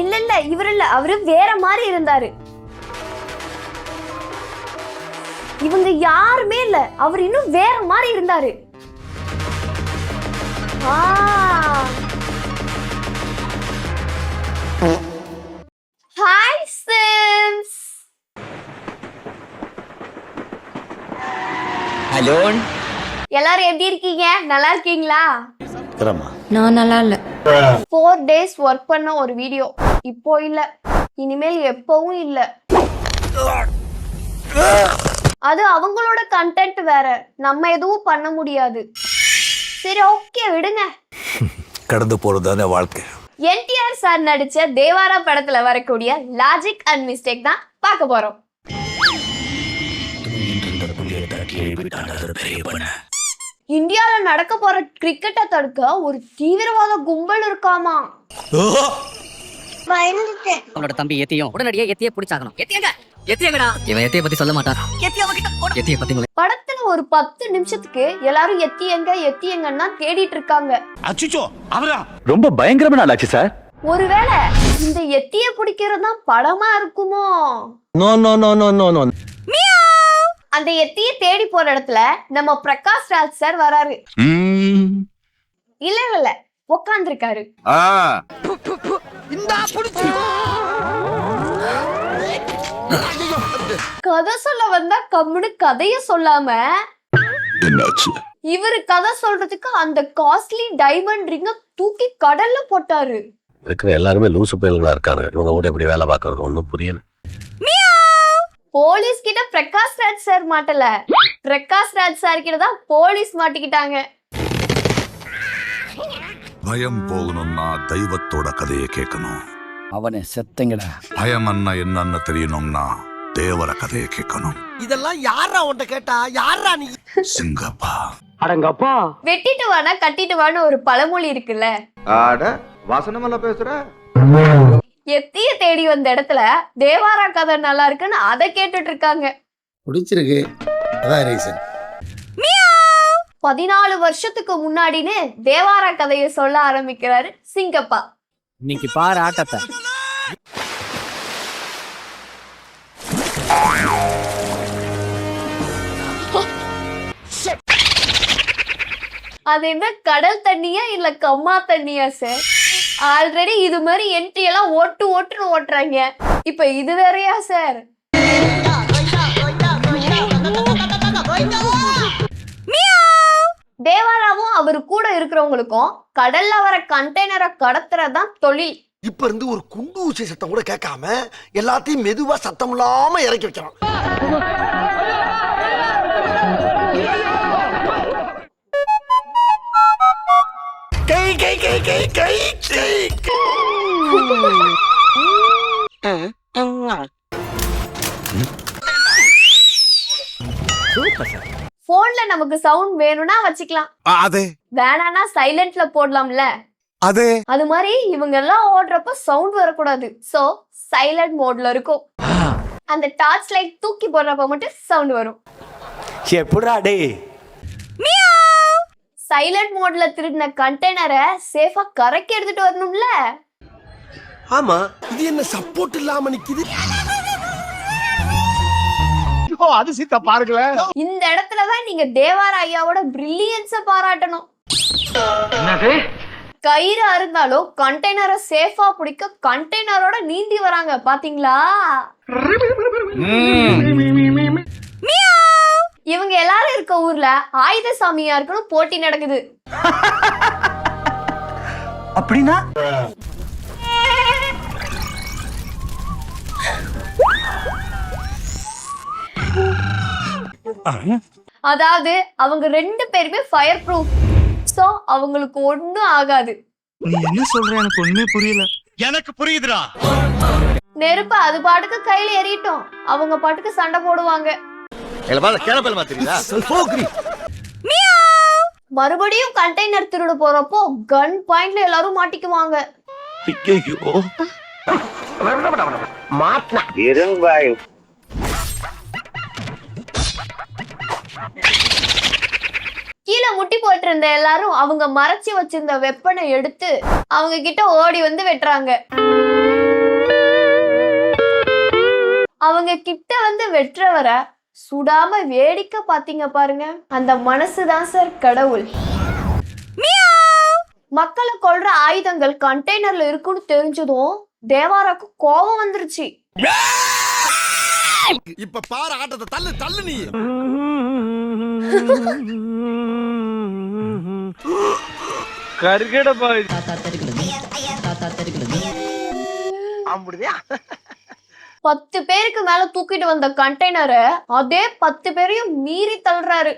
இல்ல இல்ல இவர் இல்ல, அவரு வேற மாதிரி இருந்தாரு. இவங்க யாருமே இல்ல, அவர் இன்னும் வேற மாதிரி இருந்தாரு. Hi Sims. ஹலோ, எல்லாரும் எப்படி இருக்கீங்க? நல்லா இருக்கீங்களா? நான் நல்லா இல்ல. 4 days ஒர்க் பண்ண ஒரு வீடியோ இப்போ இல்ல, இனிமேல் எப்பவும் இல்ல. அது அவங்களோட கண்டென்ட் வேற, நம்ம எதுவும் பண்ண முடியாது. சரி ஓகே விடுங்க, கடந்து போறதுதானே வாழ்க்கை. என்டிஆர் சார் நடிச்ச தேவாரா படத்துல வரக்கூடிய லாஜிக் அண்ட் மிஸ்டேக் தான் பார்க்க போறோம். இந்தியால நடக்க போற கிரிக்கெட்டை தடுக்க ஒரு தீவிரவாத கும்பல் இருக்காமா. அவனோட தம்பி எத்தியும் உடனடியே எத்திய பிடிச்சாகணும். எத்தியங்கடா, இவன் எத்திய பத்தி சொல்ல மாட்டான். எத்திய பத்தி படத்துல ஒரு 10 நிமிஷத்துக்கு எல்லாரும் எத்தியங்கன்னா தேடிட்டு இருக்காங்க. அச்சச்சோ, அவரா? ரொம்ப பயங்கரமான ஆளாச்சு சார். ஒருவேளை இந்த எத்திய பிடிக்கிறது தான் படமா இருக்குமோ? No no no no no no. அந்த எத்திய தேடி போற இடத்துல நம்ம பிரகாஷ் ராஜ் சார் வராரு. இல்ல இல்ல இல்ல, உட்கார்ந்திருக்காரு. கதை சொல்ல வந்தா கம்முனு கதைய சொல்லாம இவரு கதை சொல்றதுக்கு அந்த காஸ்ட்லி டைமண்ட் ரிங்க தூக்கி கடல்ல போட்டாரு. இருக்கிற எல்லாருமே லூசு பயல்களா இருக்காங்க. இவங்க கூட எப்படி வேலை பார்க்கறது ஒன்னும் புரியல. போலீஸ் கிட்ட பிரகாஷ் ராஜ் சார் மாட்டல, பிரகாஷ் ராஜ் சார் கிட்ட தான் போலீஸ் மாட்டிக்கிட்டாங்க. பயம் போகணும்னா தெய்வத்தோட கதையை கேட்கணும். அவனை செத்தங்கடா. பயம் என்னன்னு தெரியணும்னா தேவர கதையை கேட்கணும். இதெல்லாம் யாரா உன்கிட்ட கேட்டா? யாரா நீ? சிங்கப்பா. அடங்கப்பா. வெட்டிட்டு வானா கட்டிட்டு வான்னு ஒரு பழமொழி இருக்குல்ல. ஆட வசனமெல்லாம் பேசுற. எத்திய தேடி வந்த இடத்துல தேவாரா கதை நல்லா இருக்குன்னு அதை கேட்டுட்டு இருக்காங்க. பிடிச்சிருக்கு, அதான் ரீசன். 14 வருஷத்துக்கு முன்னாடின்னு தேவாரா கதையை சொல்ல ஆரம்பிக்கிறாரு சிங்கப்பா. இன்னைக்கு பாரு ஆட்டத்தை. அது என்ன கடல் தண்ணியா இல்ல கம்மா தண்ணியா சார்? ஆல்ரெடி இது மாதிரி என்ட்ரி எல்லாம் ஓட்டுன்னு ஓட்டுறாங்க, இப்ப இது வேறையா சார்? தேவாராவும் அவரு கூட இருக்கிறவங்களுக்கும் கடல்ல வர கண்டெய்னரை கடத்துறதுதான் தொழில். இப்ப இருந்து ஒரு குண்டு ஊசி சத்தம் கூட கேட்காம எல்லாத்தையும் மெதுவா சத்தம் இல்லாம இறக்கி வைக்கிறான். கை கை கை கை கை கை. போன்ல நமக்கு சவுண்ட் வேணும்னா வச்சுக்கலாம், அதே வேணானா சைலண்ட்ல போடலாம்ல. அதே அது மாதிரி இவங்க எல்லாம் ஓடுறப்ப சவுண்ட் வரக்கூடாது, சோ சைலண்ட் மோட்ல இருக்கும். அந்த டார்ச் லைட் தூக்கி போடுறப்ப மட்டும் சவுண்ட் வரும். எப்படா டேய்? சைலண்ட் மோட்ல திருடின கண்டெய்னரை சேஃபா கரைக்கு எடுத்துட்டு வரணும்ல. ஆமா, இது என்ன சப்போர்ட் இல்லாம நிக்குது? அதிசயத்தை பாருங்களேன். இந்த இடத்துலதான் நீங்க தேவார ஐயாவோட பிரில்லியன்ஸ பாராட்டணும். கயிறு இருந்தாலும் கண்டெய்னரை சேஃபா பிடிக்க கண்டெய்னரோட நீந்தி வராங்க பாத்தீங்களா? இவங்க எல்லாரும் இருக்க ஊர்ல ஆயுத சாமியா இருக்கணும் போட்டி நடக்குது. அப்படின்னா அதாவது அவங்க 2 பேருமே ஃபயர் ப்ரூஃப், சோ அவங்களுக்கு ஒண்ணும் ஆகாது. நீ என்ன சொல்ற? எனக்கு ஒண்ணுமே புரியல. எனக்கு புரியுதுடா. நெருப்பு அது பாட்டுக்கு கையில எறிட்டோம், அவங்க பாட்டுக்கு சண்டை போடுவாங்க. மறுபடியும் கண்டெய்னர் திருட போறப்போ கன் பாயிண்ட்ல எல்லாரும் மாட்டிக்குவாங்க. கீழே முட்டி போட்டு இருந்த எல்லாரும் அவங்க மறைச்சு வச்சிருந்த வெப்பனை எடுத்து அவங்க கிட்ட ஓடி வந்து வெட்டுறாங்க. அவங்க கிட்ட வந்து வெற்றவரை சுடாம வேடிக்கை பாத்தீங்க பாருங்க, அந்த மனசுதான் சார் கடவுள். மக்களை கொல்ற ஆயுதங்கள் கண்டெய்னர்ல இருக்குன்னு தெரிஞ்சதும் தேவாராக்கு கோபம் வந்துருச்சு. இப்ப பாரு ஆட்டத்தை, தள்ளு தள்ளு நீ. கருகட பாய் அப்படியா? 10 பேருக்கு மேல தூக்கிட்டு வந்த கண்டெய்னரை அதே 10 பேரையும் மீறி தள்ளுறாரு.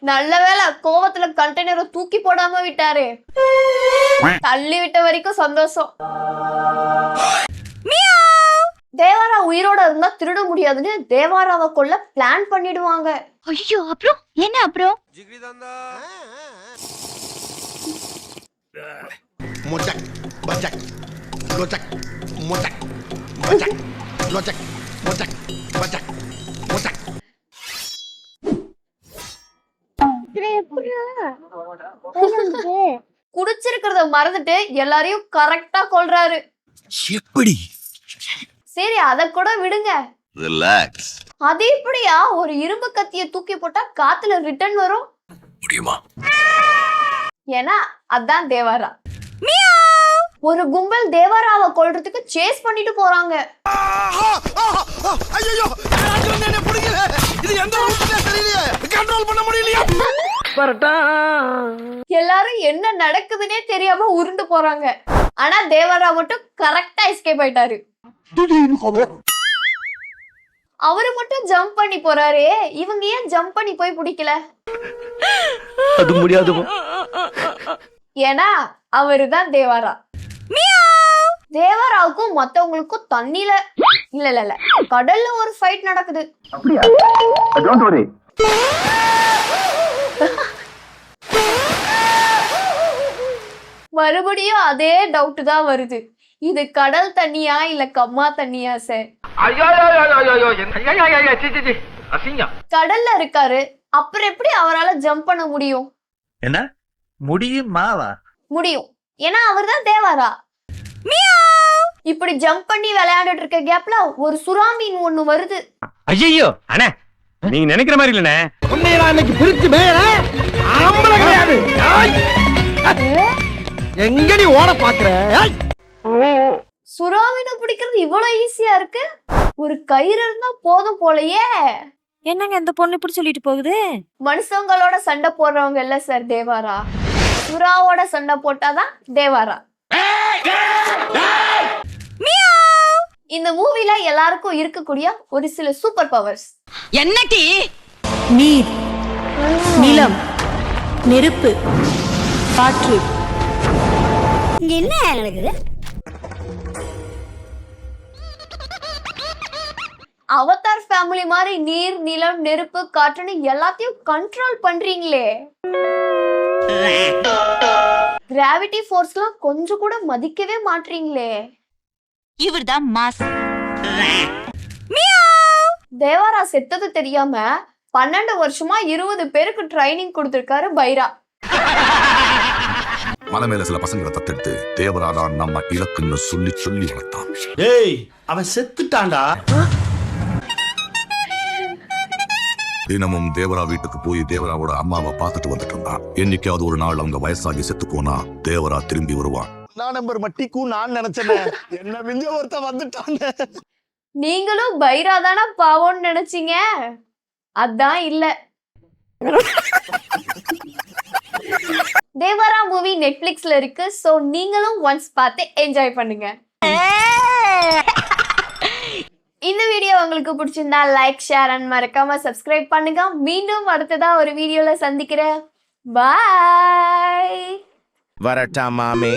நல்ல வேளை கோவத்துல கண்டெய்னரை தூக்கி போடாம விட்டாரு. தள்ளி விட்ட வரைக்கும் சந்தோஷம். தேவாரா உயிரோட இருந்தா திருட முடியாதுன்னு தேவாராவை கொல்ல பிளான் பண்ணிடுவாங்க. ஐயோ, அப்புறம் என்ன? அப்புறம் மொச்சக் பச்சக் லொச்சக் மொச்சக் பச்சக் லொச்சக் மொச்சக் பச்சக் மொச்சக். குடிச்சிருக்கிறத மறந்துட்டு எல்லாரையும் கரெக்டா கொல்றாரு. எப்படி? சரி, அத கூட விடுங்க. ரிலாக்ஸ். அது எப்படியா ஒரு இரும்பு கத்திய தூக்கி போட்டா காத்துல ரிட்டர்ன் வரும்? முடியுமா? ஏன்னா அதான் தேவாரா. ஒரு கும்பல் தேவாராவை கொல்றதுக்கு சேஸ் பண்ணிட்டு போறாங்க. ஐயோ, என்ன புடிக்கல. இது எந்த ரூட்ல தெரியலையே, கண்ட்ரோல் பண்ண முடியலையா? எல்லாரும் என்ன நடக்குதுன்னே தெரியாம உருண்டு போறாங்க. ஆனா தேவாரா மட்டும் கரெக்டா எஸ்கேப் ஆயிட்டாரு. அவரு மட்டும் ஜம்ப் பண்ணி போறாரு. இவங்க ஏன் ஜம்ப் பண்ணி போய் பிடிக்கல? அது முடியாது. ஏன்னா அவருதான் தேவாரா. தேவாராவுக்கும் மத்தவங்களுக்கும் தண்ணில இல்ல கடல்ல ஒரு ஃபைட் நடக்குது. மறுபடியும் அதே டவுட் தான் வருது. இது கடல் தண்ணியா இல்ல கம்மா தண்ணியா சார்? கடல்ல இருக்காரு, அப்புறம் எப்படி அவரால ஜம்ப் பண்ண முடியும்? என்ன முடியுமாவா? முடியும், ஏன்னா அவர் தான் தேவாரா. இப்படி ஜம்ப் பண்ணி விளையாண்டுட்டு இருக்க கேப்ல ஒரு சுறா மீன் ஒண்ணு வருது. ஐயோ அண்ணே, நீங்க நினைக்கிற மாதிரி இல்லனே. உன்னை நான் இன்னைக்கு பிரிச்சு மேல ஆம்பள கிடையாது. எங்க நீ ஓட பாக்குற? சுறா மீனை பிடிக்கிறது இவ்வளவு ஈஸியா இருக்கு? ஒரு கயிறு இருந்தா போதும் போலயே. என்னங்க இந்த பொண்ணு இப்படி சொல்லிட்டு போகுது? மனுஷங்களோட சண்டை போடுறவங்க இல்ல சார் தேவாரா, சுறாவோட சண்டை போட்டாதான் தேவாரா. இந்த மூவில எல்லாருக்கும் இருக்கக்கூடிய ஒரு சில சூப்பர் பவர்ஸ் என்னடி? நீர், நிலம், நெருப்பு, காற்று. இங்க என்ன நடக்குது? அவதார் ஃபேமிலி மாதிரி நீர், நிலம், நெருப்பு, காற்றுன்னு எல்லாத்தையும் கண்ட்ரோல் பண்றீங்களே. கிராவிட்டி ஃபோர்ஸ்லாம் கொஞ்சம் கூட மதிக்கவே மாட்டீங்களே. இவர்தான் மாஸ். தேவாரா செத்தது தெரியாம 12 வருஷமா 20 பேருக்கு ட்ரைனிங் கொடுத்திருக்காரு பைரா. மலை மேல சில பசங்களை தத்தெடுத்து தேவராதான் நம்ம இலக்குன்னு சொல்லி சொல்லி வளர்த்தான். டேய், அவன் செத்துட்டான்டா. தினமும் தேவரா வீட்டுக்கு போய் தேவராவோட அம்மாவை பார்த்துட்டு வந்துட்டு இருந்தான். என்னைக்காவது ஒரு நாள் அவங்க வயசாகி செத்து போனா தேவரா திரும்பி வருவான். நான் நம்பர் மட்டிக்கும் நான் நினைச்சேன், என்ன மிஞ்ச ஒருத்த வந்துட்டான். நீங்களும் பைரா தானே பாவோன்னு நினைச்சீங்க, அதான் இல்ல. தேவரா மூவி நெட்ஃபிளிக்ஸ்ல இருக்கு. சோ நீங்களும் ஒன்ஸ் பார்த்து என்ஜாய் பண்ணுங்க. இந்த வீடியோ உங்களுக்கு பிடிச்சிருந்தா லைக், ஷேர் அண்ட் மறக்காம சப்ஸ்கிரைப் பண்ணுங்க. மீண்டும் அடுத்ததா ஒரு வீடியோல சந்திக்கிறேன். பாய். வரட்டா மாமே.